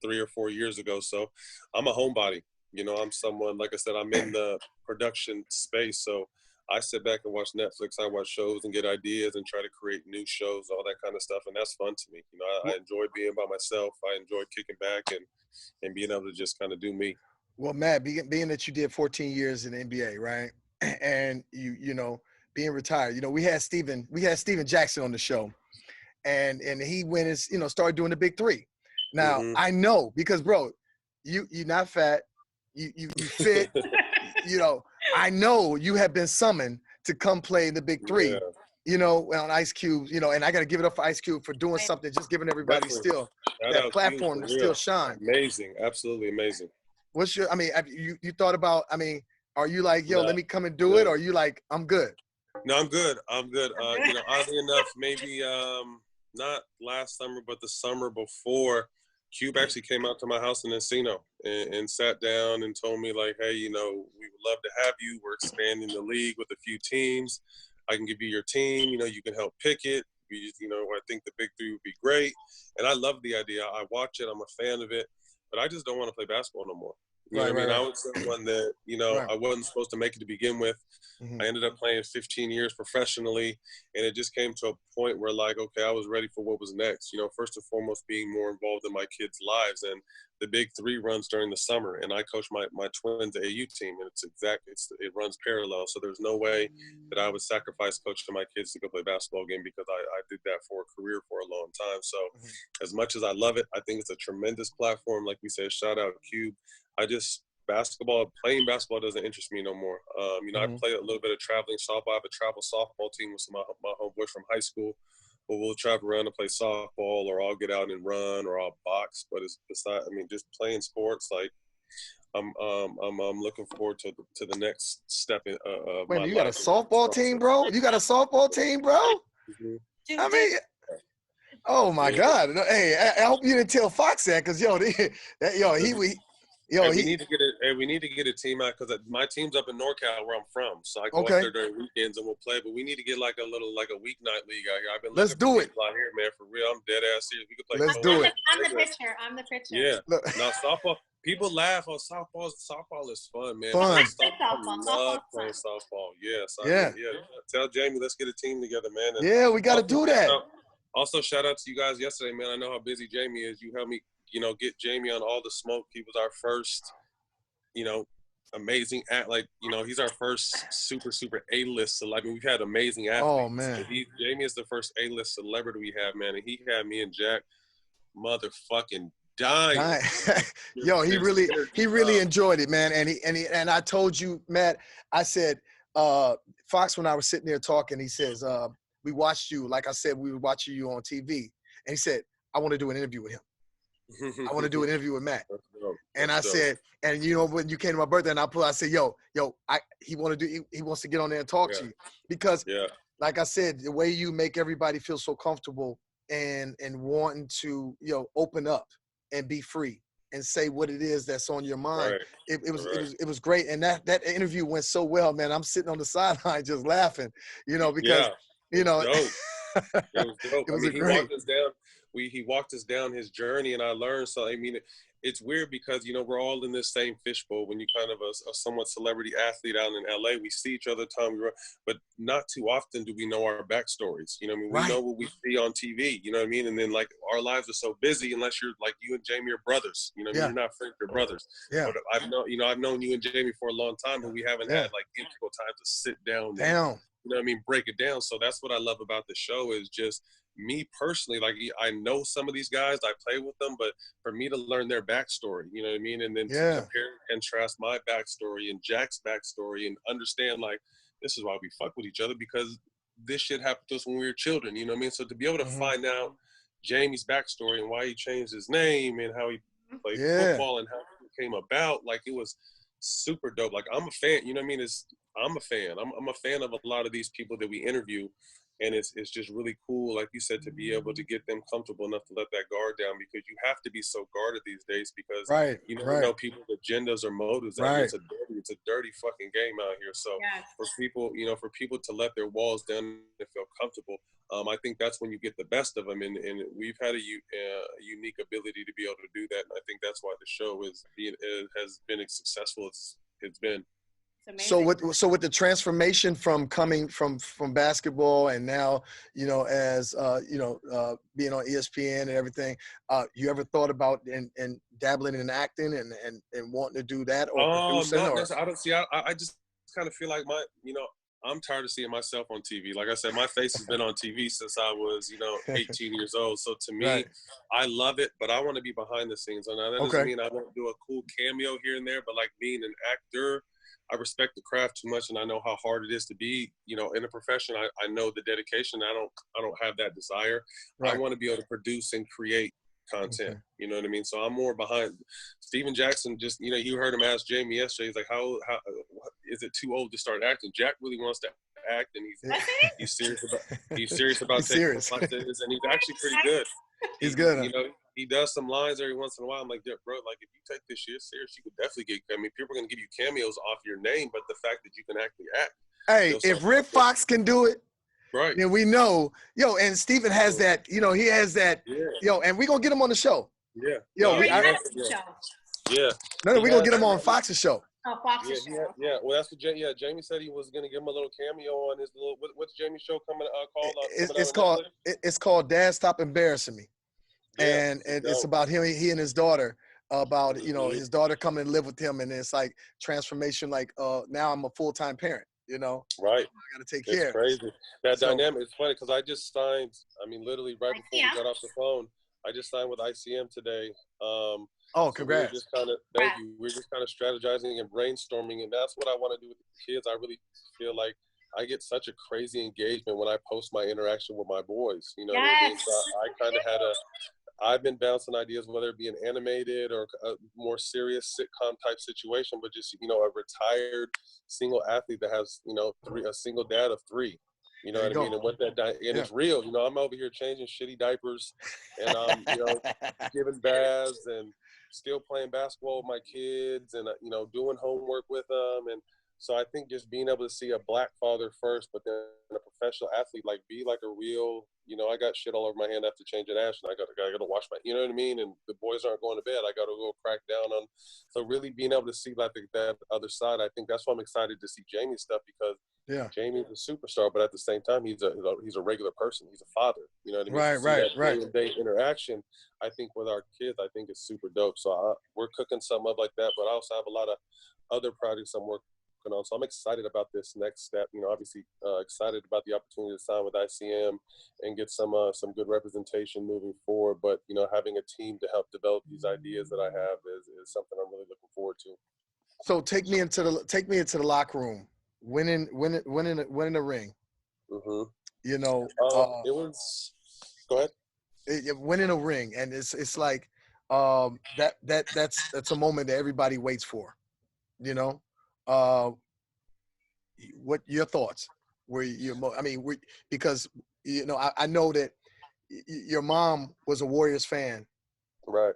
3 or 4 years ago, so I'm a homebody. I'm someone, like I said, I'm in the production space, so I sit back and watch Netflix. I watch shows and get ideas and try to create new shows, all that kind of stuff, and that's fun to me. I enjoy being by myself. I enjoy kicking back and being able to just kind of do me. Well, Matt, being that you did 14 years in the NBA, right, and you know being retired, we had Steven Jackson on the show, and he went and started doing the big three. Now I know because bro, you're not fat, you fit, I know you have been summoned to come play in the big three, on Ice Cube, and I got to give it up for Ice Cube for doing something, just giving everybody still that platform to still shine. Amazing. Absolutely amazing. What's your, have you thought about, are you like, yo, let me come and do it? Or are you like, I'm good? No, I'm good. Oddly enough, maybe not last summer, but the summer before, Cube actually came out to my house in Encino and sat down and told me like, hey, we would love to have you. We're expanding the league with a few teams. I can give you your team. You can help pick it. I think the big three would be great. And I love the idea. I watch it. I'm a fan of it. But I just don't want to play basketball no more. I was someone that, I wasn't supposed to make it to begin with. I ended up playing 15 years professionally, and it just came to a point where, like, okay, I was ready for what was next. First and foremost, being more involved in my kids' lives. And the big three runs during the summer, and I coach my twins AU team, and it runs parallel. So there's no way that I would sacrifice coaching my kids to go play a basketball game because I did that for a career for a long time. So as much as I love it, I think it's a tremendous platform. Like we said, shout out Cube. Playing basketball doesn't interest me no more. I play a little bit of traveling softball. I have a travel softball team with my homeboys from high school. But we'll travel around and play softball, or I'll get out and run, or I'll box. But it's not. Just playing sports. Like I'm looking forward to the next step in. Wait, you got a softball team, bro? You got a softball team, bro? Oh my God! Hey, I hope you didn't tell Fox that, because we need to get a team out, because my team's up in NorCal where I'm from, so I go up there during weekends and we'll play. But we need to get like a weeknight league out here. I've been let's do it out here, man. For real, I'm dead ass serious. We could play. Let's do it. I'm the pitcher. Yeah. Now softball. People laugh on softball. Softball is fun, man. Fun. I love playing softball. Yes. Yeah. Tell Jamie, let's get a team together, man. And we got to do that. Also, shout out to you guys yesterday, man. I know how busy Jamie is. You helped me, get Jamie on All the Smoke. He was our first, amazing he's our first super A-list celebrity. We've had amazing athletes. Oh man, Jamie is the first A-list celebrity we have, man, and he had me and Jack motherfucking dying. Yo, he really enjoyed it, man. And I told you, Matt, I said, Fox, when I was sitting there talking, he says, we watched you, like I said, we were watching you on TV, and he said, I want to do an interview with him. I want to do an interview with Matt. And I said, and when you came to my birthday, and I said, he wants to get on there and talk to you, because like I said, the way you make everybody feel so comfortable and wanting to, open up and be free and say what it is that's on your mind. Right. It was great. And that interview went so well, man. I'm sitting on the sideline just laughing, because it was dope. It was great. He walked us down his journey, and I learned. So it's weird because we're all in this same fishbowl. When you kind of a somewhat celebrity athlete out in LA, we see each other but not too often do we know our backstories. We know what we see on TV. And then like our lives are so busy, unless you're like you and Jamie are brothers. You're not friends, you're brothers. Yeah. But I've known you and Jamie for a long time, but we haven't had like integral time to sit down. And, break it down. So that's what I love about the show, is just me personally. Like, I know some of these guys, I play with them, but for me to learn their backstory, and then to compare and contrast my backstory and Jack's backstory, and understand like this is why we fuck with each other, because this shit happened to us when we were children. So to be able to find out Jamie's backstory and why he changed his name and how he played Yeah. football and how it came about. Like, it was super dope. Like, I'm a fan. You know what I mean? I'm a fan. I'm a fan of a lot of these people that we interview. And it's just really cool, like you said, to be able to get them comfortable enough to let that guard down, because you have to be so guarded these days, because you never know people's agendas or motives. I mean, it's a dirty fucking game out here. So for people, for people to let their walls down and feel comfortable, I think that's when you get the best of them. And we've had a unique ability to be able to do that. And I think that's why the show has been as successful as it's been. So with the transformation from coming from basketball and now, as being on ESPN and everything, you ever thought about and dabbling in acting and wanting to do that or producing? I don't see. I just kind of feel like I'm tired of seeing myself on TV. Like I said, my face has been on TV since I was 18 years old. So to me, I love it, but I want to be behind the scenes. And that doesn't mean I won't do a cool cameo here and there, but like being an actor, I respect the craft too much, and I know how hard it is to be, in a profession. I know the dedication. I don't have that desire. I want to be able to produce and create content. You know what I mean? So I'm more behind. Steven Jackson, just you heard him ask Jamie yesterday. He's like, how is it too old to start acting? Jack really wants to act, and he's serious about taking classes, and he's actually pretty good. He's good. He does some lines every once in a while. I'm like, bro, like if you take this shit serious, you could definitely get. I mean, people are gonna give you cameos off your name, but the fact that you can actually act. Hey, if Rick Fox can do it, right? Then we know, and Steven has that. He has that. And we're gonna get him on the show. Yeah. No, we're gonna get him on Fox's show. Oh, Fox's show. Yeah. Well, that's what Jamie said he was gonna give him a little cameo on his little. What's Jamie's show coming called? It's called Dad Stop Embarrassing Me. And it's about him, he and his daughter, about, his daughter coming and live with him. And it's like transformation, like now I'm a full-time parent, Right. I got to take care. It's crazy. That dynamic is funny because I just signed, literally right before we got off the phone, I just signed with ICM today. Congrats. We're just kind of, thank you. We're just kind of strategizing and brainstorming. And that's what I want to do with the kids. I really feel like I get such a crazy engagement when I post my interaction with my boys. You know what I mean? So I kind of I've been bouncing ideas, whether it be an animated or a more serious sitcom type situation, but just, a retired single athlete that has, a single dad of 3, you know what I mean? And what it's real, I'm over here changing shitty diapers and, giving baths and still playing basketball with my kids and, doing homework with them. And so I think just being able to see a black father first, but then a professional athlete, like be like a real, I got shit all over my hand after changing ash and I got to wash my, you know what I mean? And the boys aren't going to bed. I got to go crack down on. So really being able to see like that other side, I think that's why I'm excited to see Jamie's stuff, because Jamie's a superstar, but at the same time, he's a regular person. He's a father, you know what I mean? Right. Day-to-day interaction, I think with our kids, I think it's super dope. So we're cooking something up like that, but I also have a lot of other projects I'm working on. So I'm excited about this next step. Obviously excited about the opportunity to sign with ICM and get some good representation moving forward. But having a team to help develop these ideas that I have is something I'm really looking forward to. So take me into the locker room. Winning the ring. Mm-hmm. It was. Go ahead. Winning a ring, and it's like that's a moment that everybody waits for. What your thoughts? Because I know that your mom was a Warriors fan, right?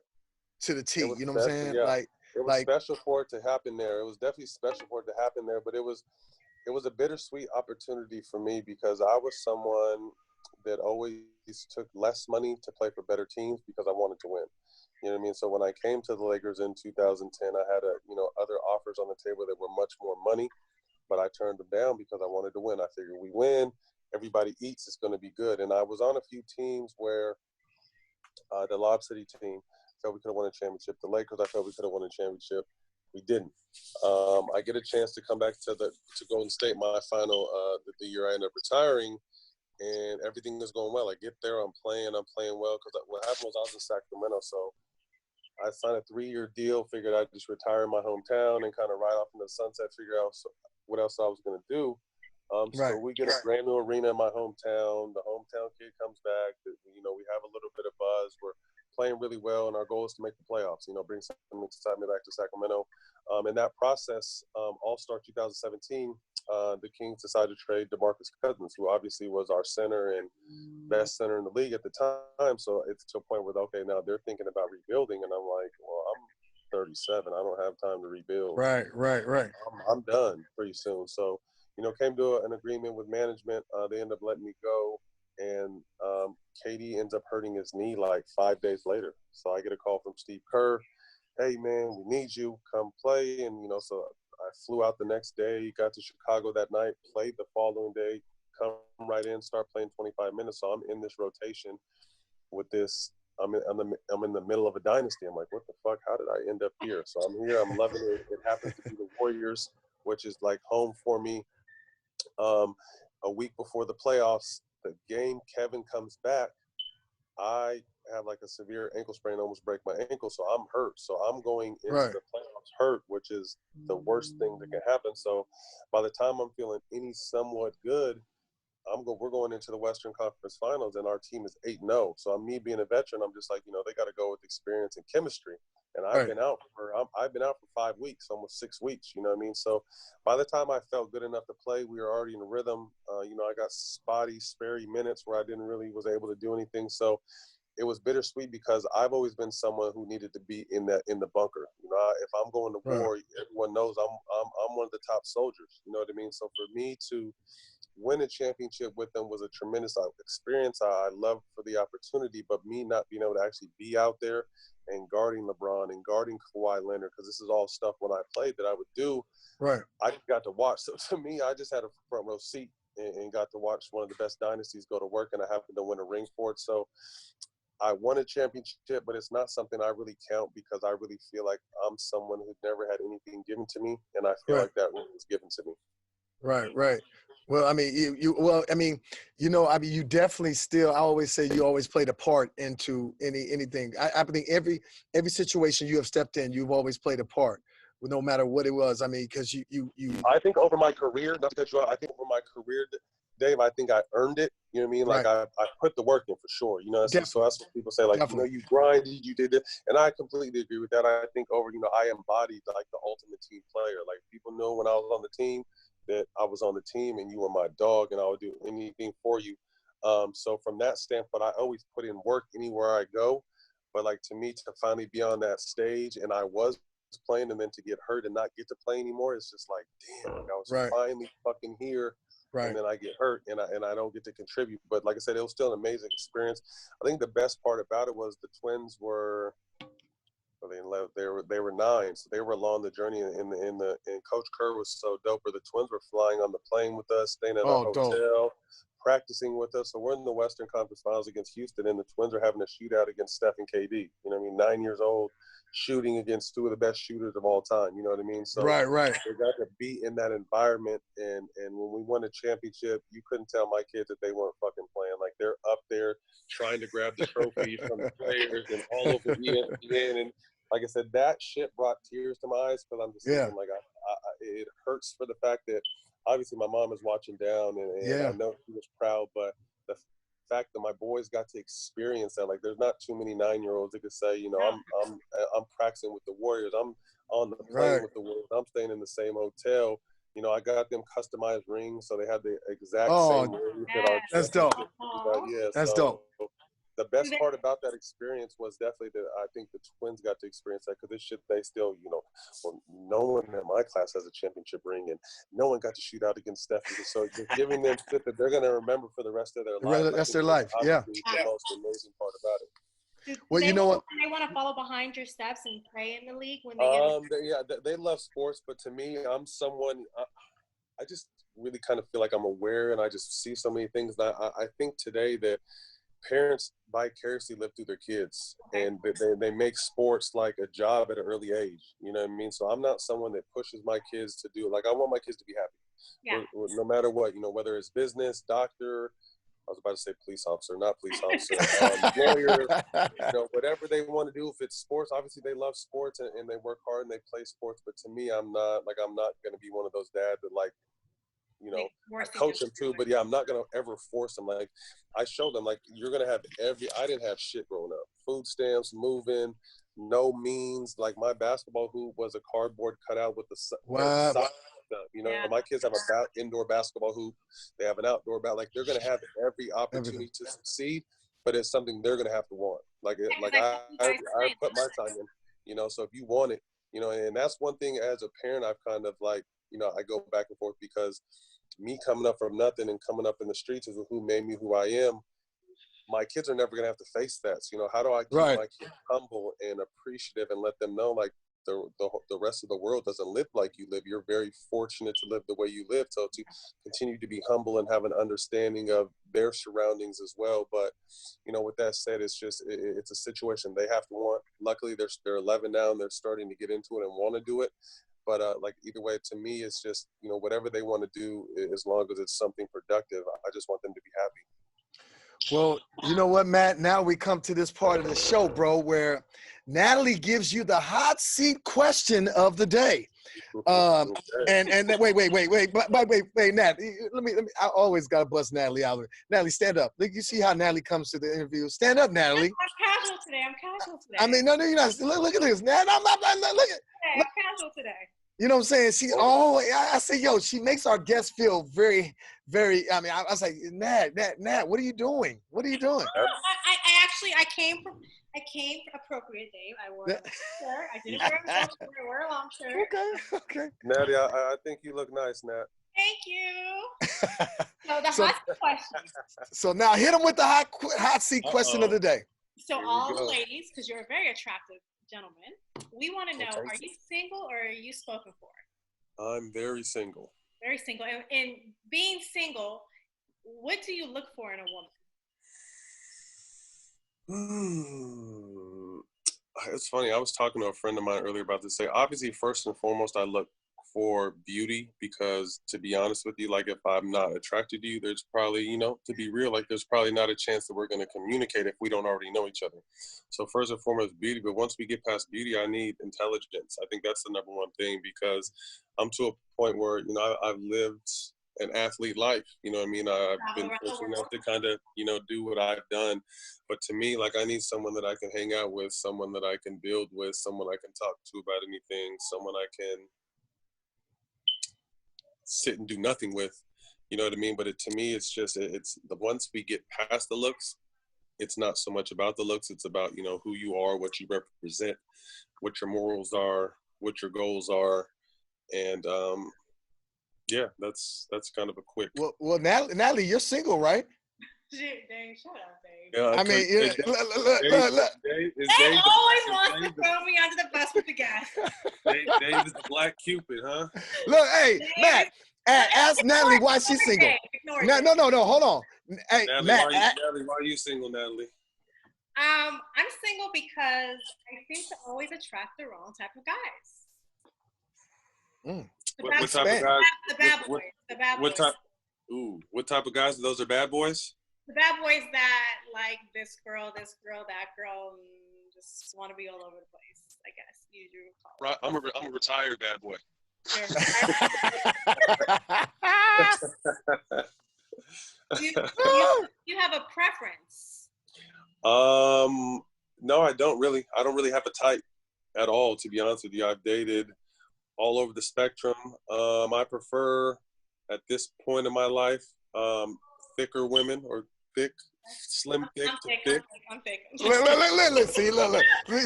To the T. You know what I'm saying? Yeah. It was special for it to happen there. It was definitely special for it to happen there, but it was a bittersweet opportunity for me because I was someone that always took less money to play for better teams because I wanted to win. You know what I mean? So when I came to the Lakers in 2010, I had other offers on the table that were much more money, but I turned them down because I wanted to win. I figured we win, everybody eats, it's going to be good. And I was on a few teams where the Lob City team felt we could have won a championship. The Lakers, I felt we could have won a championship. We didn't. I get a chance to come back to Golden State, my final, the year I ended up retiring, and everything is going well. I get there, I'm playing well, because what happened was I was in Sacramento, so I signed a 3-year deal, figured I'd just retire in my hometown and kind of ride off into the sunset, figure out what else I was going to do. So we get a brand new arena in my hometown. The hometown kid comes back. We have a little bit of buzz. We're playing really well, and our goal is to make the playoffs. Bring some excitement back to Sacramento. In that process, All-Star 2017, the Kings decided to trade DeMarcus Cousins, who obviously was our center and best center in the league at the time. So it's to a point where, okay, now they're thinking about rebuilding, and I'm like, well, I'm 37. I don't have time to rebuild. Right. I'm done pretty soon. So, came to an agreement with management. They ended up letting me go, and KD ends up hurting his knee like 5 days later. So I get a call from Steve Kerr. Hey, man, we need you. Come play. And, so I flew out the next day, got to Chicago that night, played the following day, come right in, start playing 25 minutes. So I'm in this rotation with this. I'm in the middle of a dynasty. I'm like, what the fuck? How did I end up here? So I'm here. I'm loving it. It happens to be the Warriors, which is like home for me. A week before the playoffs, the game Kevin comes back, I have like a severe ankle sprain, almost break my ankle, so I'm hurt. So I'm going into the playoffs hurt, which is the worst thing that can happen. So by the time I'm feeling any somewhat good, we're going into the Western Conference Finals, and our team is 8-0. So me being a veteran, I'm just like, they got to go with experience and chemistry. And I've been out for 5 weeks, almost 6 weeks. You know what I mean? So by the time I felt good enough to play, we were already in a rhythm. I got sparry minutes where I was able to do anything. So it was bittersweet because I've always been someone who needed to be in the bunker. If I'm going to war, everyone knows I'm one of the top soldiers. You know what I mean? So for me to win a championship with them was a tremendous experience. I love for the opportunity, but me not being able to actually be out there and guarding LeBron and guarding Kawhi Leonard, because this is all stuff when I played that I would do. Right. I got to watch. So to me, I just had a front row seat and got to watch one of the best dynasties go to work, and I happened to win a ring for it. So I won a championship, but it's not something I really count because I really feel like I'm someone who never had anything given to me, and I feel like that ring was given to me. Right. Well, I mean, you definitely still, I always say you always played a part into anything. I think every situation you have stepped in, you've always played a part, no matter what it was. I mean, because you. I think over my career, not to cut you off, I think over my career, Dave, I think I earned it. You know what I mean? Like I put the work in for sure. So that's what people say. Like, you grinded, you did it, and I completely agree with that. I think I embodied like the ultimate team player. Like people know when I was on the team that I was on the team and you were my dog and I would do anything for you. So from that standpoint, I always put in work anywhere I go. But like to me, to finally be on that stage and I was playing and then to get hurt and not get to play anymore, it's just like, damn, like I was finally fucking here. And then I get hurt and I don't get to contribute. But like I said, it was still an amazing experience. I think the best part about it was the Twins were they were 9, so they were along the journey. And Coach Kerr was so dope. Where the Twins were flying on the plane with us, staying at our hotel, practicing with us. So we're in the Western Conference Finals against Houston, and the Twins are having a shootout against Steph and KD. You know what I mean? 9 years old, shooting against 2 of the best shooters of all time. You know what I mean? So right. They got to be in that environment, and when we won a championship, you couldn't tell my kids that they weren't fucking playing. Like they're up there trying to grab the trophy from the players and all over ESPN. And like I said, that shit brought tears to my eyes because I'm just thinking, like, it hurts for the fact that obviously my mom is watching down, and I know she was proud, but the fact that my boys got to experience that, like, there's not too many 9-year-olds that could say, I'm practicing with the Warriors, I'm on the plane with the Warriors, I'm staying in the same hotel. I got them customized rings, so they had the exact same rings that our that's dope. That's dope. The best part about that experience was definitely that I think the Twins got to experience that because they still, no one in my class has a championship ring and no one got to shoot out against Steph. So just giving them shit that they're going to remember for the rest of their life. That's their life, The most amazing part about it. Well, you know what? They want to follow behind your steps and play in the league when they they love sports, but to me, I'm someone. I just really kind of feel like I'm aware, and I just see so many things. That I think today that parents vicariously live through their kids, and they make sports like a job at an early age. You know what I mean? So I'm not someone that pushes my kids to do it. Like I want my kids to be happy, no matter what. Whether it's business, doctor. I was about to say police officer, not police officer. Lawyer, whatever they want to do. If it's sports, obviously they love sports and they work hard and they play sports. But to me, I'm not going to be one of those dads that you know, I Forcing coach them them too, but yeah, I'm not gonna ever force them. Like I show them, like you're gonna have I didn't have shit growing up. Food stamps, moving, no means. Like my basketball hoop was a cardboard cutout with the Wow. sock. You know, Yeah. my kids have a indoor basketball hoop. They have an outdoor like they're gonna have every opportunity to succeed, but it's something they're gonna have to want. Like I put my time in. You know, so if you want it, you know, and that's one thing as a parent I've kind of like, you know, I go back and forth because me coming up from nothing and coming up in the streets is who made me who I am. My kids are never going to have to face that. So, you know, how do I keep my kids humble and appreciative and let them know like the rest of the world doesn't live like you live. You're very fortunate to live the way you live. So to continue to be humble and have an understanding of their surroundings as well. But, you know, with that said, it's just, it's a situation they have to want. Luckily, they're 11 now and they're starting to get into it and want to do it. But like either way, to me, it's just, you know, whatever they want to do, as long as it's something productive, I just want them to be happy. Well, you know what, Matt? Now we come to this part of the show, bro, where Natalie gives you the hot seat question of the day. And wait, Nat, let me. I always gotta bust Natalie out. Natalie, stand up. Look, you see how Natalie comes to the interview. Stand up, Natalie. I'm casual today. I mean, no, you're not. Look at this, Nat. I'm not. Look at. I'm casual today. You know what I'm saying? She always, I say, yo, she makes our guests feel very, very, I mean, I was like, Nat, what are you doing? What are you doing? I came appropriate, Dave. I wore a shirt. I didn't wear a shirt. I wore a long shirt. Okay. Natty, I think you look nice, Nat. Thank you. So the hot question. So now hit them with the hot seat question of the day. So all the ladies, because you're a very attractive gentleman, we want to know, are you single or are you spoken for? I'm very single. Very single. And being single, what do you look for in a woman? It's funny. I was talking to a friend of mine earlier about this. Obviously, first and foremost, I look for beauty because, to be honest with you, like if I'm not attracted to you, there's probably, you know, to be real, like there's probably not a chance that we're going to communicate if we don't already know each other. So first and foremost, beauty. But once we get past beauty, I need intelligence. I think that's the number one thing because I'm to a point where, you know, I've lived an athlete life. You know what I mean? I've been fortunate enough to kind of, you know, do what I've done. But to me, like I need someone that I can hang out with, someone that I can build with, someone I can talk to about anything, someone I can sit and do nothing with, you know what I mean? But to me, it's just, it's the once we get past the looks, it's not so much about the looks. It's about, you know, who you are, what you represent, what your morals are, what your goals are. And yeah, that's kind of a quick. Well, Natalie, you're single, right? Dave, shut up, Dave. Yeah, I mean, look. Dave always wants to throw me under the bus with the gas. Dave is the Black Cupid, huh? Look, hey, Matt, ask Natalie why she's single. No, hold on. Hey, Natalie, Matt, why are you single, Natalie? I'm single because I seem to always attract the wrong type of guys. What type of guys? The bad boys. The bad boys. What type of guys? Those are bad boys? The bad boys that like this girl, that girl, and just want to be all over the place, I guess. Right, I'm a retired bad boy. You have a preference? No, I don't really. I don't really have a type at all, to be honest with you. I've dated all over the spectrum. I prefer, at this point in my life, thicker women or slim thick to thick. I'm thick. Look.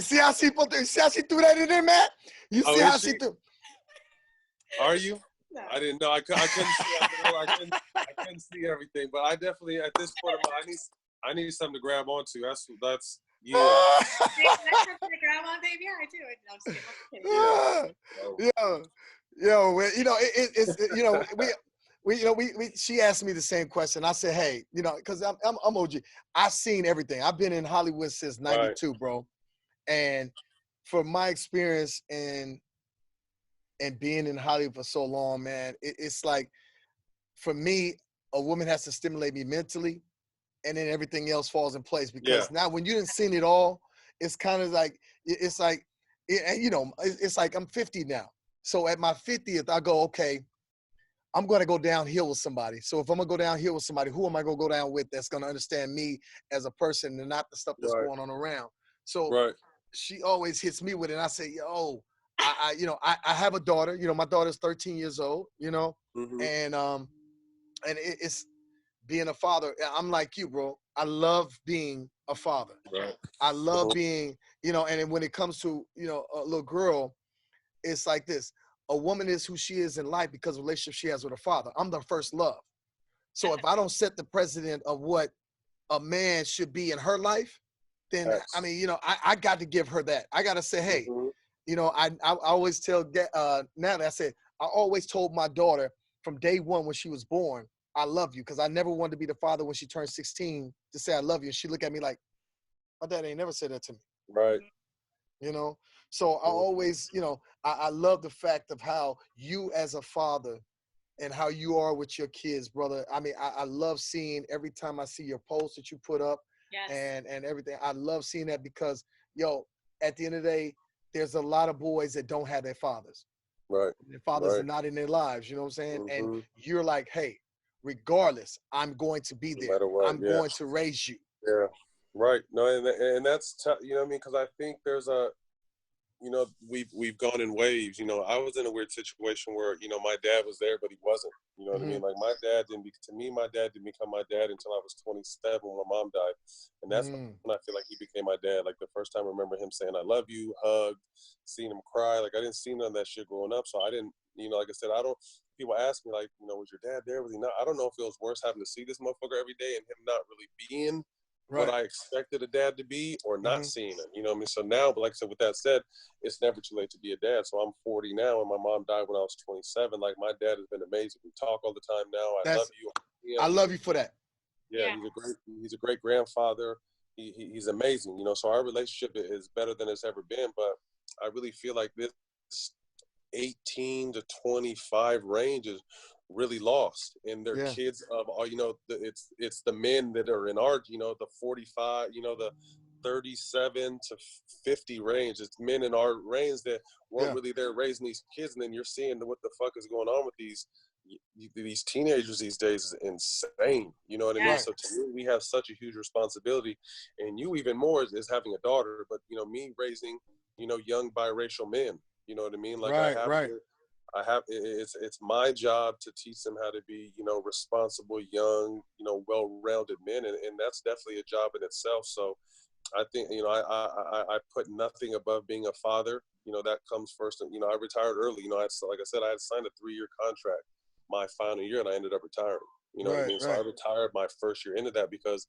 See how she threw that in there, Matt? You see how she threw? Are you? No. I didn't know. I couldn't see. I couldn't see everything. But I definitely, at this point, I need something to grab onto. That's yeah. That's something to grab on, Dave. Yeah, I do. I'm just kidding. Yo, you know, it's you know, she asked me the same question. I said, hey, you know, because I'm OG. I've seen everything. I've been in Hollywood since '92, bro. And from my experience and being in Hollywood for so long, man, it's like, for me, a woman has to stimulate me mentally, and then everything else falls in place. Because now when you didn't seen it all, it's kind of like, it's like, you know, it's like I'm 50 now. So at my 50th, I go, okay, I'm going to go downhill with somebody. So if I'm going to go downhill with somebody, who am I going to go down with that's going to understand me as a person and not the stuff that's going on around? So she always hits me with it. And I say, yo, I have a daughter. You know, my daughter's 13 years old, you know, and it's being a father. I'm like you, bro. I love being a father. I love being, you know, and when it comes to, you know, a little girl, it's like this. A woman is who she is in life because of the relationship she has with her father. I'm the first love. So if I don't set the precedent of what a man should be in her life, then, I mean, you know, I got to give her that. I got to say, hey, you know, I always tell Natalie, I said, I always told my daughter from day one when she was born, I love you, because I never wanted to be the father when she turned 16 to say I love you. And she looked at me like, my dad ain't never said that to me. Right. You know, so I always, you know, I love the fact of how you as a father and how you are with your kids, brother. I mean, I love seeing every time I see your posts that you put up and everything. I love seeing that because, yo, at the end of the day, there's a lot of boys that don't have their fathers. Right. Their fathers are not in their lives, you know what I'm saying? And you're like, hey, regardless, I'm going to be there. I'm going to raise you. Yeah. Right. No, and that's, you know what I mean? Because I think there's a, you know, we've gone in waves. You know, I was in a weird situation where, you know, my dad was there, but he wasn't. You know what I mean? Like my dad didn't become my dad until I was 27 when my mom died. And that's when I feel like he became my dad. Like the first time I remember him saying, I love you, hugged, seeing him cry. Like I didn't see none of that shit growing up. So I didn't, you know, like I said, people ask me like, you know, was your dad there? Was he not? I don't know if it was worse having to see this motherfucker every day and him not really being what I expected a dad to be or not seeing it. You know what I mean? So now, but like I said, with that said, it's never too late to be a dad. So I'm 40 now and my mom died when I was 27. Like my dad has been amazing. We talk all the time now. I love you. I love you for that. Yeah, he's a great grandfather. He's amazing, you know, so our relationship is better than it's ever been. But I really feel like this 18 to 25 range is really lost, and they're kids of all, you know, it's the men that are in our, you know, the 45, you know, the 37 to 50 range. It's men in our range that weren't really there raising these kids, and then you're seeing what the fuck is going on with these teenagers these days is insane. You know what I mean? So to me, we have such a huge responsibility, and you even more is having a daughter, but you know, me raising, you know, young biracial men. You know what I mean? Like it's my job to teach them how to be, you know, responsible, young, you know, well-rounded men, and that's definitely a job in itself. So I think, you know, I put nothing above being a father. You know, that comes first. And, you know, I retired early. You know, like I said, I had signed a 3-year contract my final year, and I ended up retiring. You know what I mean? So I retired my first year into that because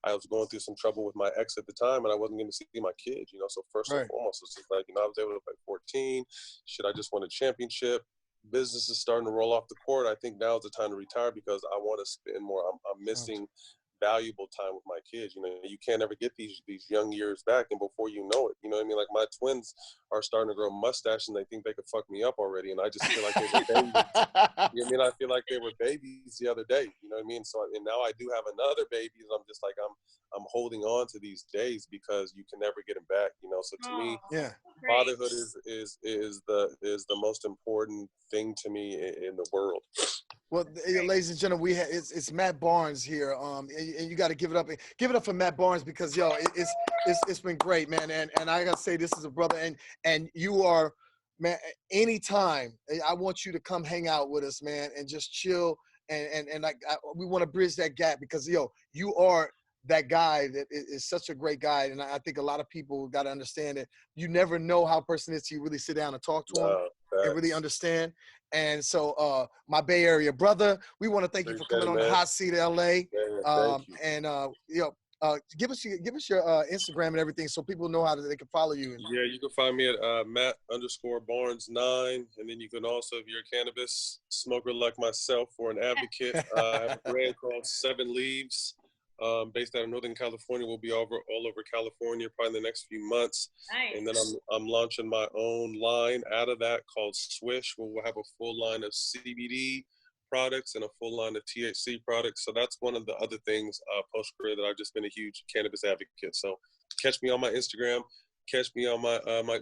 I was going through some trouble with my ex at the time, and I wasn't going to see my kids, you know? So first and foremost, it's just like, you know, I was able to play 14. Shit, I just won a championship. Business is starting to roll off the court. I think now is the time to retire because I want to spend more. I'm missing valuable time with my kids. You know, you can't ever get these young years back, and before you know it, you know what I mean? Like my twins are starting to grow mustache and they think they could fuck me up already, and I just feel like they were babies. You know what I mean? I feel like they were babies the other day, you know what I mean? So, and now I do have another baby, and I'm just like, I'm holding on to these days because you can never get them back, you know? So to me, fatherhood is the most important thing to me in the world. Well, ladies and gentlemen, it's Matt Barnes here, and you got to give it up for Matt Barnes because yo, it's been great, man, and I gotta say this is a brother, and you are, man. Anytime I want you to come hang out with us, man, and just chill, and like we want to bridge that gap because yo, you are that guy that is such a great guy, and I think a lot of people got to understand that you never know how a person is till you really sit down and talk to him and really understand. And so, my Bay Area brother, we want to thank you for coming on the Hot Seat LA. And give us your Instagram and everything so people know how they can follow you. Yeah, you can find me at Matt_Barnes9, and then you can also, if you're a cannabis smoker like myself or an advocate, I have a brand called 7 Leaves. Based out of Northern California. We'll be all over California probably in the next few months. Nice. And then I'm launching my own line out of that called Swish, where we'll have a full line of CBD products and a full line of THC products. So that's one of the other things post-career that I've just been a huge cannabis advocate. So catch me on my Instagram, catch me on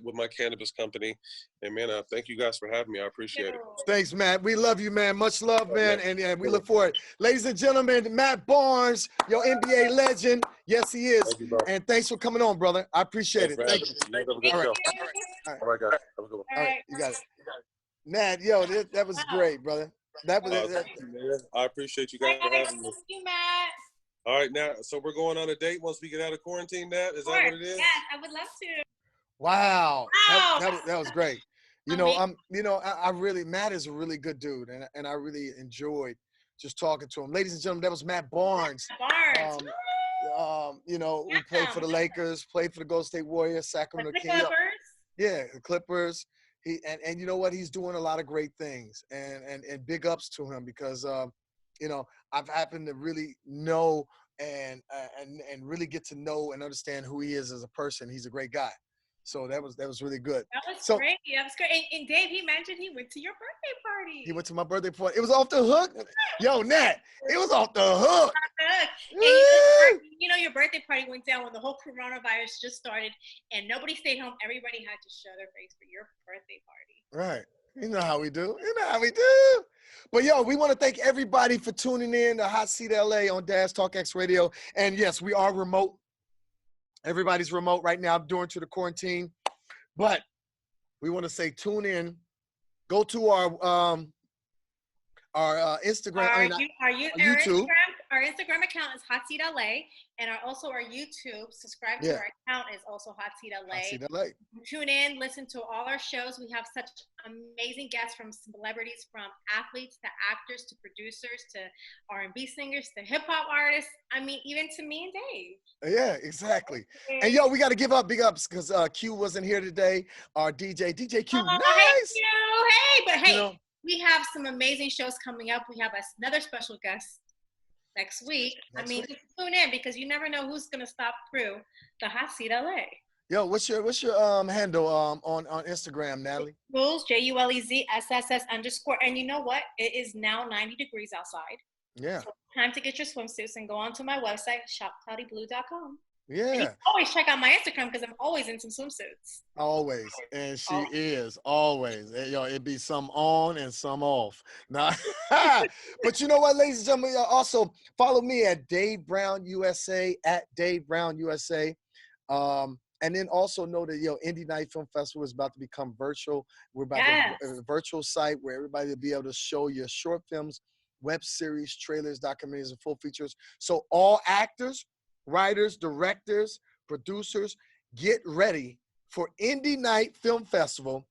with my cannabis company. And man, thank you guys for having me. I appreciate it. Thanks, Matt. We love you, man. Much love, man. And we look forward. Ladies and gentlemen, Matt Barnes, your NBA legend. Yes, he is. Thank you, bro. And thanks for coming on, brother. I appreciate it. Thank you. All right. All right, guys. Have a good one. All right, you got it. Nat, yo, that was great, brother. That was. Thank you, man. I appreciate you guys for having me. Thank you, Matt. All right, now, so we're going on a date once we get out of quarantine, Nat? Is that what it is? Yes, I would love to. Wow. Wow. That was great. I really, Matt is a really good dude, and I really enjoyed just talking to him. Ladies and gentlemen, that was Matt Barnes. Who played for the Lakers, played for the Golden State Warriors, Sacramento Kings. Yeah, the Clippers. And you know what? He's doing a lot of great things, and big ups to him because I've happened to really know and really get to know and understand who he is as a person. He's a great guy. So that was really good. That was great. That was great. And Dave, he mentioned he went to your birthday party. He went to my birthday party. It was off the hook. Yo, Nat, it was off the hook. And your birthday party went down when the whole coronavirus just started and nobody stayed home. Everybody had to show their face for your birthday party. Right. You know how we do. But yo, we want to thank everybody for tuning in to Hot Seat LA on Dash Talk X Radio. And yes, we are remote. Everybody's remote right now during the quarantine. But we want to say tune in. Go to our Instagram. YouTube. Our Instagram account is HotSeatLA, and our YouTube. Subscribe to our account is also HotSeatLA. Tune in, listen to all our shows. We have such amazing guests from celebrities, from athletes to actors to producers to R&B singers to hip hop artists. I mean, even to me and Dave. Yeah, exactly. And yo, we got to give up big ups because Q wasn't here today. Our DJ Q, nice. Hey, we have some amazing shows coming up. We have another special guest next week. Just tune in because you never know who's gonna stop through the Hot Seat LA. Yo, what's your handle on Instagram, Natalie? Jules, JULEZSSS_. And you know what? It is now 90 degrees outside. Yeah. So time to get your swimsuits and go onto my website, shopcloudyblue.com. Yeah. And you can always check out my Instagram because I'm always in some swimsuits. Always. And she is always. Yo, it be some on and some off. Nah. But you know what, ladies and gentlemen, also follow me at Dave Brown USA, at Dave Brown USA. And then also know that, Indie Night Film Festival is about to become virtual. We're about to have a virtual site where everybody will be able to show your short films, web series, trailers, documentaries, and full features. So all actors, writers, directors, producers, get ready for Indie Night Film Festival.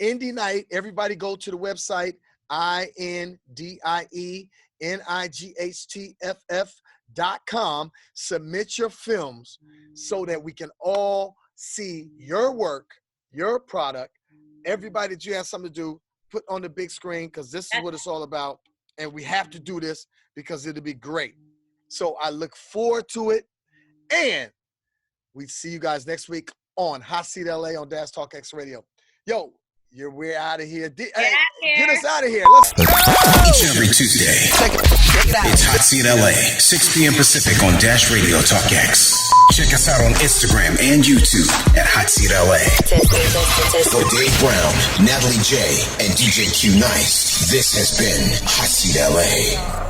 Indie Night, everybody go to the website, INDIENIGHTFF.com. Submit your films so that we can all see your work, your product. Everybody that you have something to do, put on the big screen because this is what it's all about. And we have to do this because it'll be great. So I look forward to it. And we see you guys next week on Hot Seat LA on Dash Talk X Radio. Yo, we're out of here. Get us out of here. Let's go. Each and every Tuesday, it's Hot Seat LA, 6 p.m. Pacific on Dash Radio Talk X. Check us out on Instagram and YouTube at Hot Seat LA. For Dave Brown, Natalie J, and DJ Q Nice, this has been Hot Seat LA.